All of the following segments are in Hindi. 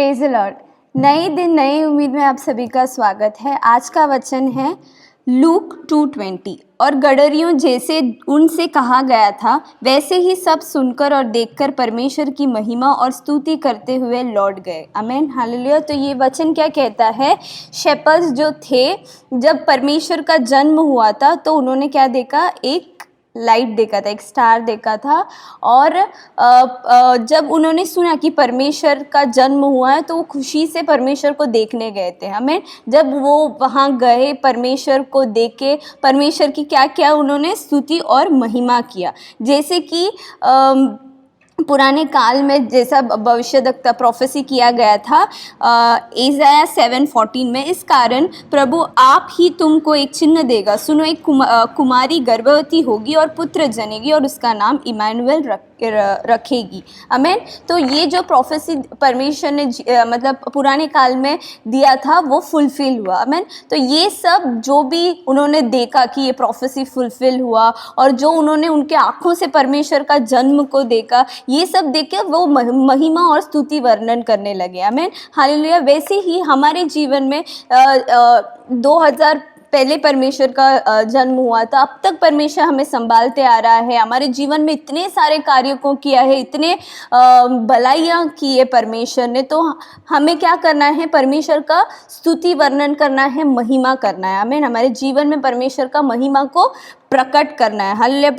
Praise the Lord. नए दिन नई उम्मीद में आप सभी का स्वागत है। आज का वचन है लूक 2:20। और गडरियों जैसे उनसे कहा गया था वैसे ही सब सुनकर और देखकर परमेश्वर की महिमा और स्तुति करते हुए लौट गए। आमीन, हालेलुया। तो ये वचन क्या कहता है? शेपर्ड्स जो थे, जब परमेश्वर का जन्म हुआ था तो उन्होंने क्या देखा? एक लाइट देखा था, एक स्टार देखा था। और जब उन्होंने सुना कि परमेश्वर का जन्म हुआ है तो वो खुशी से परमेश्वर को देखने गए थे। हमें जब वो वहाँ गए, परमेश्वर को देखे, परमेश्वर की क्या क्या उन्होंने स्तुति और महिमा किया। जैसे कि पुराने काल में जैसा भविष्यवक्ता प्रोफेसी किया गया था इज़ाया 7:14 में, इस कारण प्रभु आप ही तुमको एक चिन्ह देगा, सुनो एक कुमारी गर्भवती होगी और पुत्र जनेगी और उसका नाम इमानुएल रखेगी। आमीन। तो ये जो प्रोफेसी परमेश्वर ने मतलब पुराने काल में दिया था वो फुलफिल हुआ। आमीन। तो ये सब जो भी उन्होंने देखा कि ये प्रोफेसी फुलफिल हुआ और जो उन्होंने उनके आँखों से परमेश्वर का जन्म को देखा, ये सब देख के वो महिमा और स्तुति वर्णन करने लगे। आमीन, हालेलुया। वैसे ही हमारे जीवन में 2000 पहले परमेश्वर का जन्म हुआ था, अब तक परमेश्वर हमें संभालते आ रहा है। हमारे जीवन में इतने सारे कार्यों को किया है, इतने भलाइयाँ की है परमेश्वर ने। तो हमें क्या करना है? परमेश्वर का स्तुति वर्णन करना है, महिमा करना है। हमें हमारे जीवन में परमेश्वर का महिमा को प्रकट करना है। हालेलुया।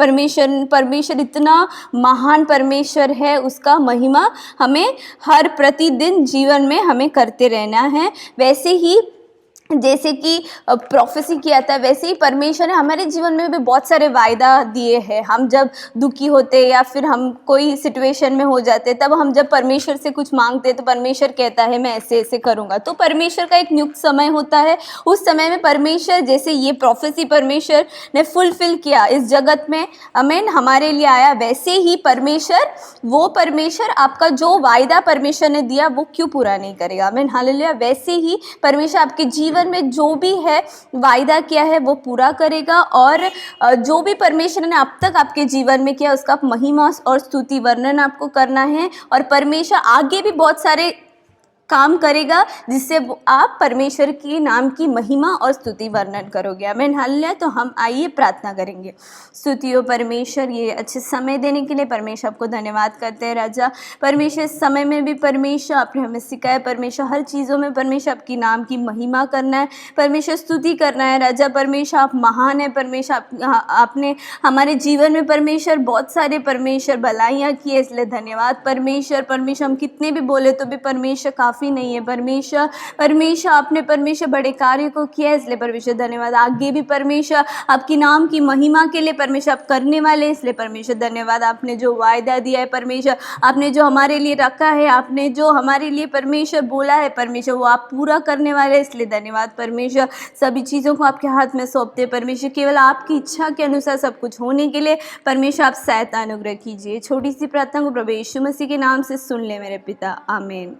परमेश्वर इतना महान परमेश्वर है, उसका महिमा हमें हर प्रतिदिन जीवन में हमें करते रहना है। वैसे ही जैसे कि प्रोफेसी किया था, वैसे ही परमेश्वर ने हमारे जीवन में भी बहुत सारे वायदा दिए हैं। हम जब दुखी होते या फिर हम कोई सिचुएशन में हो जाते, तब हम जब परमेश्वर से कुछ मांगते तो परमेश्वर कहता है मैं ऐसे ऐसे करूँगा। तो परमेश्वर का एक नियुक्त समय होता है, उस समय में परमेश्वर, जैसे ये प्रोफेसी परमेश्वर ने फुलफिल किया इस जगत में, आमीन, हमारे लिए आया, वैसे ही परमेश्वर आपका जो वायदा परमेश्वर ने दिया वो क्यों पूरा नहीं करेगा? आमीन, हालेलुया। वैसे ही परमेश्वर आपके जीवन में जो भी है वायदा किया है वो पूरा करेगा। और जो भी परमेश्वर ने अब तक आपके जीवन में किया उसका महिमा और स्तुति वर्णन आपको करना है। और परमेश्वर आगे भी बहुत सारे काम करेगा जिससे आप परमेश्वर की नाम की महिमा और स्तुति वर्णन करोगे। आमीन, हालेलुया। तो हम आइए प्रार्थना करेंगे। स्तुतियों परमेश्वर, ये अच्छे समय देने के लिए परमेश्वर आपको धन्यवाद करते हैं। राजा परमेश्वर, इस समय में भी परमेश्वर आपने हमें सिखाया, परमेश्वर हर चीज़ों में परमेश्वर आपकी नाम की महिमा करना है, परमेश्वर स्तुति करना है। राजा परमेश्वर आप महान है। परमेश्वर आपने हमारे जीवन में परमेश्वर बहुत सारे परमेश्वर भलाइयाँ की है, इसलिए धन्यवाद परमेश्वर। हम कितने भी बोले तो भी परमेश्वर काफ़ी नहीं है। परमेश्वर आपने परमेश्वर बड़े कार्य को किया, इसलिए परमेश्वर धन्यवाद। आगे भी परमेश्वर आपकी नाम की महिमा के लिए परमेश्वर आप करने वाले, इसलिए परमेश्वर धन्यवाद। आपने जो वायदा दिया है परमेश्वर, आपने जो हमारे लिए रखा है, आपने जो हमारे लिए परमेश्वर बोला है परमेश्वर, वो आप पूरा करने वाले, इसलिए धन्यवाद परमेश्वर। सभी चीज़ों को आपके हाथ में सौंपते परमेश्वर, केवल आपकी इच्छा के अनुसार सब कुछ होने के लिए परमेश्वर आप सहायता अनुग्रह कीजिए। छोटी सी प्रार्थना को प्रभु यीशु मसीह के नाम से सुन ले मेरे पिता, आमीन।